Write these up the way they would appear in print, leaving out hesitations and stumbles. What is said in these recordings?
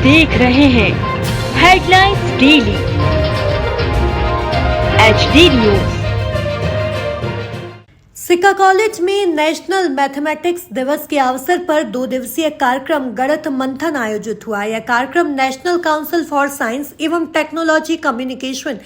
देख रहे हैं हेडलाइंस डेली HD न्यूज। सिक्का कॉलेज में नेशनल मैथमेटिक्स दिवस के अवसर पर 2 दिवसीय कार्यक्रम गणित मंथन आयोजित हुआ। यह कार्यक्रम नेशनल काउंसिल फॉर साइंस एवं टेक्नोलॉजी कम्युनिकेशन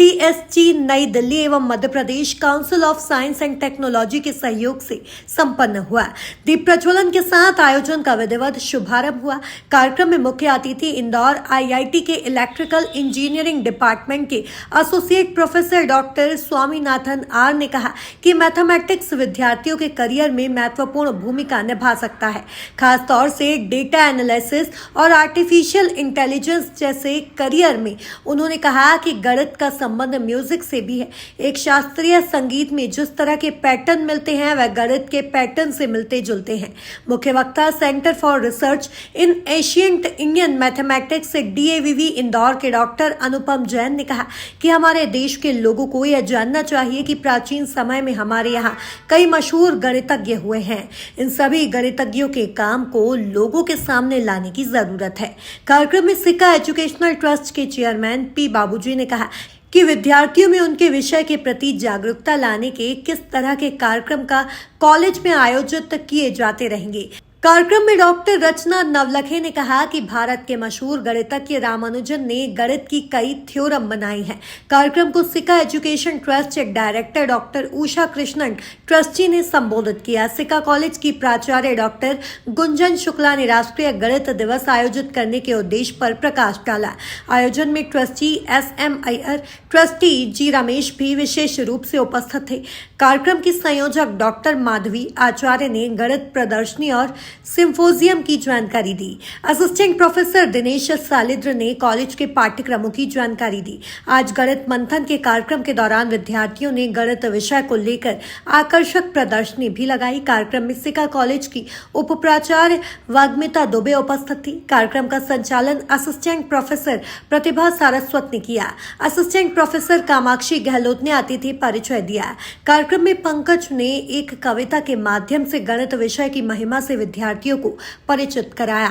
DST नई दिल्ली एवं Madhya Pradesh council of science and technology के सहयोग से संपन्न हुआ। दीप प्रज्वलन के साथ आयोजन का विधिवत शुभारंभ हुआ। कार्यक्रम में मुख्य अतिथि इंदौर IIT के इलेक्ट्रिकल इंजीनियरिंग डिपार्टमेंट के associate professor doctor Swaminathan R ने कहा कि मैथमेटिक्स विद्यार्थियों के करियर में महत्वपूर्ण भूमिका निभा सकता है। खास तौर से डेटा एनालिसिस और आर्टिफिशियल इंटेलिजेंस जैसे करियर में उन्होंने कहा कि गणित का संबंध म्यूजिक से भी है। एक शास्त्रीय संगीत में जिस तरह के पैटर्न मिलते हैं वह गणित के पैटर्न से मिलते जुलते हैं। मुख्य वक्ता centre for research in ancient Indian mathematics से DAVV इंदौर के डॉक्टर अनुपम जैन ने कहा कि हमारे देश के लोगों को यह जानना चाहिए कि प्राचीन समय में हमारे यहाँ कई मशहूर गणितज्ञ हुए हैं। इन सभी गणितज्ञों के काम को लोगों के सामने लाने की जरूरत है। कार्यक्रम में सिक्का एजुकेशनल ट्रस्ट के चेयरमैन P बाबूजी ने कहा कि विद्यार्थियों में उनके विषय के प्रति जागरूकता लाने के किस तरह के कार्यक्रम का कॉलेज में आयोजित किए जाते रहेंगे। कार्यक्रम में डॉक्टर रचना नवलखे ने कहा कि भारत के मशहूर गणितज्ञ रामानुजन ने गणित की कई थ्योरम बनाई हैं। कार्यक्रम को सिक्का एजुकेशन ट्रस्ट के director doctor Usha Krishnan trustee ने संबोधित किया। सिक्का कॉलेज की प्राचार्य डॉक्टर गुंजन शुक्ला ने राष्ट्रीय गणित दिवस आयोजित करने के उद्देश्य पर प्रकाश डाला। आयोजन में trustee SM Iyer, trustee G Ramesh भी विशेष रूप से उपस्थित थे। कार्यक्रम की संयोजक डॉक्टर माधवी आचार्य ने गणित प्रदर्शनी और सिम्फोजियम की जानकारी दी। असिस्टेंट प्रोफेसर दिनेश सालिद्र ने कॉलेज के पाठ्यक्रमों की जानकारी दी। आज गणित मंथन के कार्यक्रम के दौरान विद्यार्थियों ने गणित विषय को लेकर आकर्षक प्रदर्शनी भी लगाई। कार्यक्रम में सिक्का कॉलेज की उप प्राचार्य वाग्मिता दुबे उपस्थित थी। कार्यक्रम का संचालन असिस्टेंट प्रोफेसर प्रतिभा सारस्वत ने किया। असिस्टेंट प्रोफेसर कामाक्षी गहलोत ने अतिथि परिचय दिया। कार्यक्रम में पंकज ने एक कविता के माध्यम से गणित विषय की महिमा से विद्यार्थियों को परिचित कराया।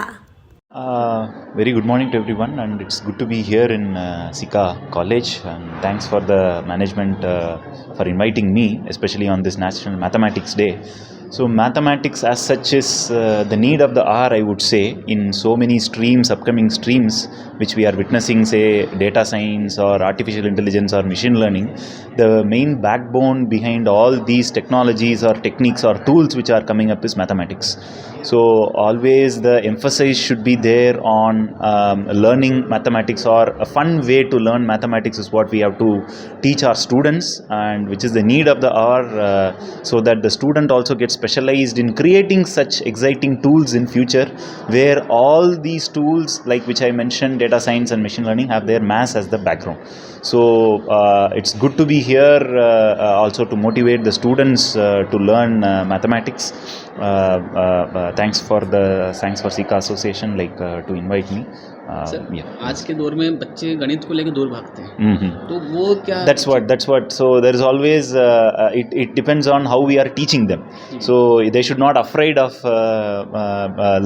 Very good morning to everyone, and it's good to be here in Sikka College, and thanks for the management for inviting me, especially on this National Mathematics Day. So mathematics as such is the need of the hour, I would say, in so many streams, upcoming streams, which we are witnessing, say data science or artificial intelligence or machine learning. The main backbone behind all these technologies or techniques or tools which are coming up is mathematics. So always the emphasis should be there on learning mathematics, or a fun way to learn mathematics is what we have to teach our students, and which is the need of the hour, so that the student also gets specialized in creating such exciting tools in future, where all these tools, like which I mentioned, data science and machine learning, have their maths as the background. So it's good to be here also to motivate the students to learn mathematics. Thanks for Sikka Association to invite me. Sir, आज के दौर में बच्चे गणित को लेकर दूर भागते हैं, तो वो क्या? That's what. So there is always it depends on how we are teaching them. So they should not afraid of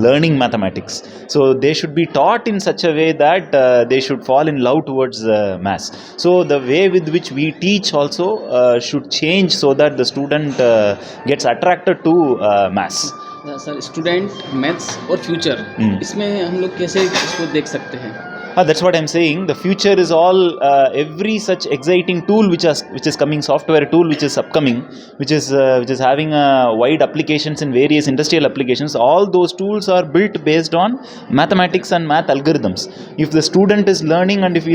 learning mathematics. So they should be taught in such a way that they should fall in love towards maths. So the way with which we teach also should change, so that the student gets attracted to maths. Sir, student, maths और future, इसमें हम लोग कैसे इसको देख सकते हैं? That's what I'm saying. The future is all every such exciting tool which is coming, software tool which is upcoming, which is having wide applications in various industrial applications. All those tools are built based on mathematics and math algorithms. If the student is learning, and if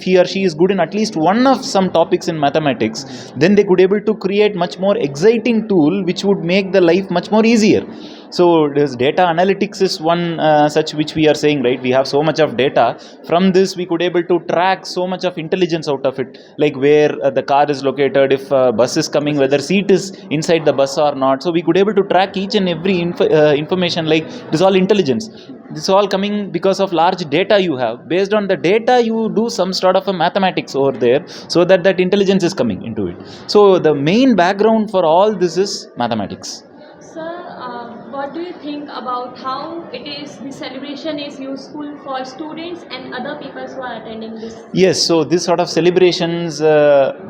he or she is good in at least one of some topics in mathematics, then they could able to create much more exciting tool which would make the life much more easier. So this data analytics is one such which we are saying, right? We have so much of data. From this we could able to track so much of intelligence out of it, like where the car is located, if bus is coming, whether seat is inside the bus or not. So we could able to track each and every information. Like this all intelligence, this is all coming because of large data you have. Based on the data you do some sort of a mathematics over there, so that intelligence is coming into it. So the main background for all this is mathematics. Sir, what do you think about how the celebration is useful for students and other people who are attending this? Yes, so this sort of celebrations,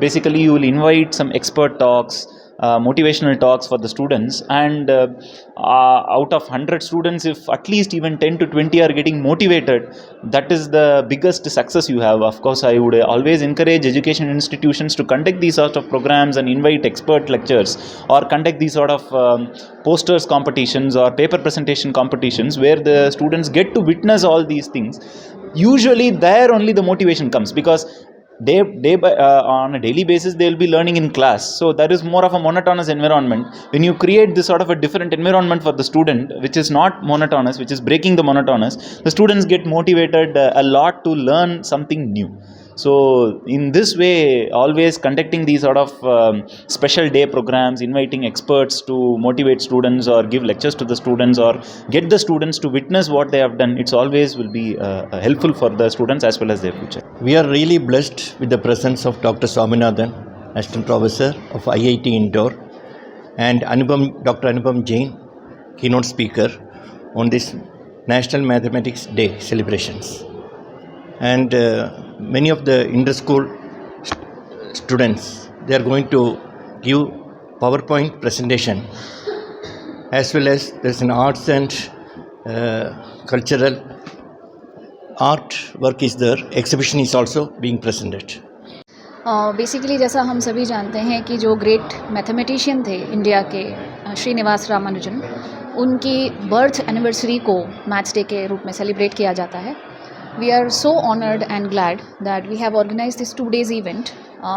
basically you will invite some expert talks, motivational talks for the students, and out of 100 students, if at least even 10 to 20 are getting motivated, that is the biggest success you have. Of course, I would always encourage education institutions to conduct these sort of programs and invite expert lectures, or conduct these sort of posters competitions or paper presentation competitions where the students get to witness all these things. Usually there only the motivation comes, because on a daily basis they will be learning in class, so that is more of a monotonous environment. When you create this sort of a different environment for the student, which is not monotonous, which is breaking the monotonous, the students get motivated a lot to learn something new. So in this way, always conducting these sort of special day programs, inviting experts to motivate students or give lectures to the students or get the students to witness what they have done, it's always will be helpful for the students as well as their future. We are really blessed with the presence of Dr. Swaminathan, Assistant Professor of IIT Indore, and Dr. Anupam Jain, keynote speaker on this National Mathematics Day celebrations. And many of the inter-school students, they are going to give PowerPoint presentation, as well as there's an arts and cultural art work is there. Exhibition is also being presented. Basically जैसा हम सभी जानते हैं कि जो great mathematician थे India के श्रीनिवास रामानुजन, उनकी बर्थ एनिवर्सरी को मैथ्स डे के रूप में सेलिब्रेट किया जाता है. We are so honored and glad that we have organized this 2 days event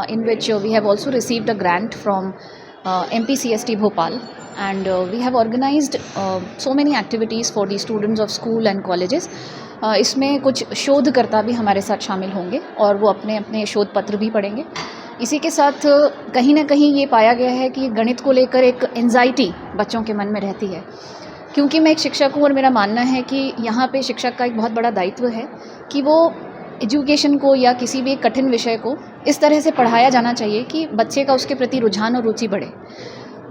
in which we have also received a grant from MPCST Bhopal, and we have organized so many activities for the students of school and colleges. इसमें कुछ शोधकर्ता भी हमारे साथ शामिल होंगे और वो अपने अपने शोध पत्र भी पढ़ेंगे. इसी के साथ कहीं ना कहीं ये पाया गया है कि गणित को लेकर एक एंजाइटी बच्चों के मन में रहती है, क्योंकि मैं एक शिक्षक हूँ और मेरा मानना है कि यहाँ पे शिक्षक का एक बहुत बड़ा दायित्व है कि वो एजुकेशन को या किसी भी कठिन विषय को इस तरह से पढ़ाया जाना चाहिए कि बच्चे का उसके प्रति रुझान और रुचि बढ़े.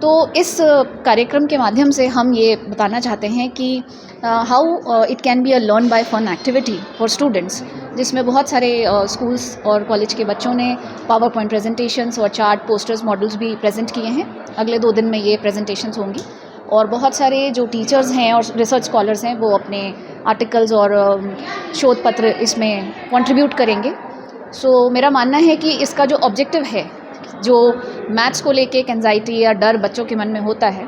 तो इस कार्यक्रम के माध्यम से हम ये बताना चाहते हैं कि how it can be a learn by fun activity for students, जिसमें बहुत सारे स्कूल्स और कॉलेज के बच्चों ने पावर पॉइंट प्रेजेंटेशंस और चार्ट, पोस्टर्स, मॉडल्स भी प्रेजेंट किए हैं. अगले 2 दिन में ये प्रेजेंटेशंस होंगी और बहुत सारे जो टीचर्स हैं और रिसर्च स्कॉलर्स हैं वो अपने आर्टिकल्स और शोध पत्र इसमें कंट्रीब्यूट करेंगे. सो मेरा मानना है कि इसका जो ऑब्जेक्टिव है, जो मैथ्स को लेके एक एंजाइटी या डर बच्चों के मन में होता है,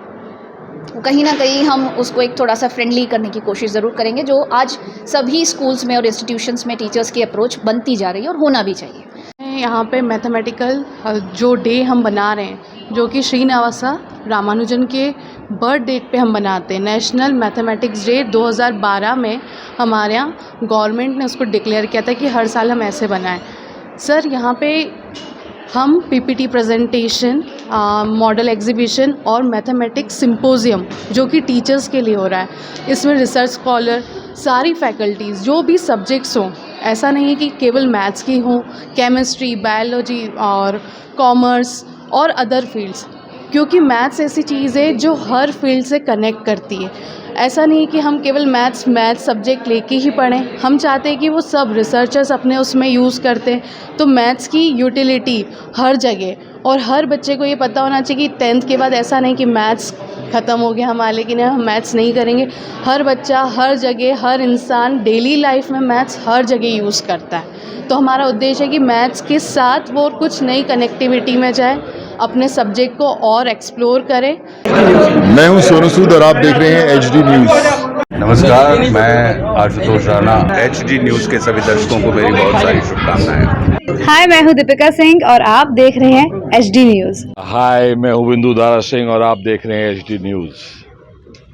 वो कहीं ना कहीं हम उसको एक थोड़ा सा फ्रेंडली करने की कोशिश ज़रूर करेंगे, जो आज सभी स्कूल्स में और इंस्टीट्यूशंस में टीचर्स की अप्रोच बनती जा रही है और होना भी चाहिए. यहाँ पे मैथमेटिकल जो डे हम बना रहे हैं, जो कि श्रीनिवास रामानुजन के बर्थ डेट पे हम बनाते हैं, नेशनल मैथमेटिक्स डे 2012 में हमारे यहाँ गवर्नमेंट ने उसको डिक्लेयर किया था कि हर साल हम ऐसे बनाएं. सर, यहाँ पे हम पीपीटी प्रेजेंटेशन, मॉडल एग्जीबिशन और मैथमेटिक्स सिंपोजियम जो कि टीचर्स के लिए हो रहा है, इसमें रिसर्च स्कॉलर, सारी फैकल्टीज़ जो भी सब्जेक्ट्स हों, ऐसा नहीं है कि केवल मैथ्स की हों, केमिस्ट्री, बायोलॉजी और कॉमर्स और अदर फील्ड्स, क्योंकि मैथ्स ऐसी चीज़ है जो हर फील्ड से कनेक्ट करती है. ऐसा नहीं कि हम केवल मैथ्स सब्जेक्ट लेके ही पढ़ें, हम चाहते हैं कि वो सब रिसर्चर्स अपने उसमें यूज़ करते हैं. तो मैथ्स की यूटिलिटी हर जगह, और हर बच्चे को ये पता होना चाहिए कि 10th के बाद ऐसा नहीं कि मैथ्स ख़त्म हो गया हमारे, लेकिन हम मैथ्स नहीं करेंगे. हर बच्चा, हर जगह, हर इंसान डेली लाइफ में मैथ्स हर जगह यूज़ करता है. तो हमारा उद्देश्य है कि मैथ्स के साथ वो कुछ नई कनेक्टिविटी में जाए, अपने सब्जेक्ट को और एक्सप्लोर करें. मैं हूं सोनू सूद और आप देख रहे हैं HD न्यूज़. नमस्कार, मैं आशुतोष राणा. HD न्यूज़ के सभी दर्शकों को मेरी बहुत सारी शुभकामनाएं. हाय, मैं हूं दीपिका सिंह और आप देख रहे हैं HD न्यूज़. हाय, मैं हूं बिंदु दारा सिंह और आप देख रहे हैं HD न्यूज़.